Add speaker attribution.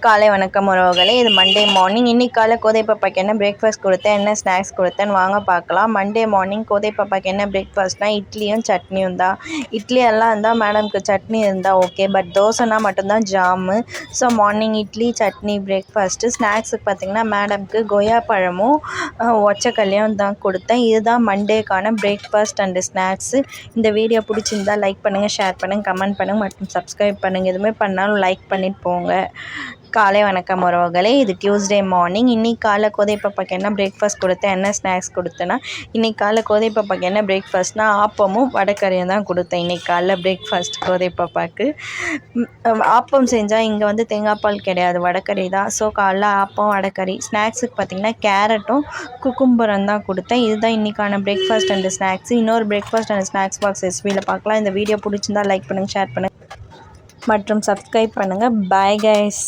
Speaker 1: காலை வணக்கம் உறவுகளே. இது மண்டே மார்னிங். இன்றைக்கி காலை கோதை பாப்பாக்கு என்ன பிரேக்ஃபாஸ்ட் கொடுத்தேன், என்ன ஸ்நாக்ஸ் கொடுத்தேன்னு வாங்க பார்க்கலாம். மண்டே மார்னிங் கோதை பாப்பாக்கு என்ன பிரேக்ஃபாஸ்ட்னால் இட்லியும் சட்னியும் தான். இட்லி எல்லாம் இருந்தால் மேடம்க்கு சட்னி இருந்தால் ஓகே, பட் தோசைனா மட்டும்தான் jam. So morning idli chutney breakfast. ஸ்நாக்ஸுக்கு பார்த்திங்கன்னா மேடம்க்கு கொய்யா பழமும் ஒச்சக்கல்லையும் தான் கொடுத்தேன். இதுதான் மண்டேக்கான பிரேக்ஃபாஸ்ட் அண்டு ஸ்நாக்ஸு. இந்த வீடியோ பிடிச்சிருந்தால் லைக் பண்ணுங்கள், ஷேர் பண்ணுங்கள், கமெண்ட் பண்ணுங்கள் மற்றும் சப்ஸ்கிரைப் பண்ணுங்கள். எதுவுமே பண்ணாலும் லைக் பண்ணிட்டு போங்க. காலை வணக்கம் உறவுகளே. இது டியூஸ்டே மார்னிங். இன்றைக்கி காலை கோதை பாப்பாக்கு என்ன பிரேக்ஃபாஸ்ட் கொடுத்தேன், என்ன ஸ்நாக்ஸ் கொடுத்தேன்னா, இன்றைக்கி காலை கோதை பாப்பாக்கு என்ன பிரேக்ஃபாஸ்ட்னால் ஆப்பமும் வடைக்கறியும் தான் கொடுத்தேன். இன்றைக்கி காலைல பிரேக்ஃபாஸ்ட் கோதை பாப்பாக்கு ஆப்பம் செஞ்சால் இங்கே வந்து தேங்காய் பால் கிடையாது, வடைக்கறி தான். ஸோ காலைல ஆப்பம் வடைக்கறி. ஸ்நாக்ஸுக்கு பார்த்திங்கன்னா கேரட்டும் குக்கும்பரம் தான் கொடுத்தேன். இதுதான் இன்றைக்கான பிரேக்ஃபாஸ்ட் அண்டு ஸ்நாக்ஸ். இன்னொரு பிரேக்ஃபாஸ்ட் அண்ட் ஸ்நாக்ஸ் பாக்ஸ் எஸ்பியில் பார்க்கலாம். இந்த வீடியோ பிடிச்சிருந்தால் லைக் பண்ணுங்கள், ஷேர் பண்ணுங்கள் மற்றும் சப்ஸ்கிரைப் பண்ணுங்கள். Bye guys.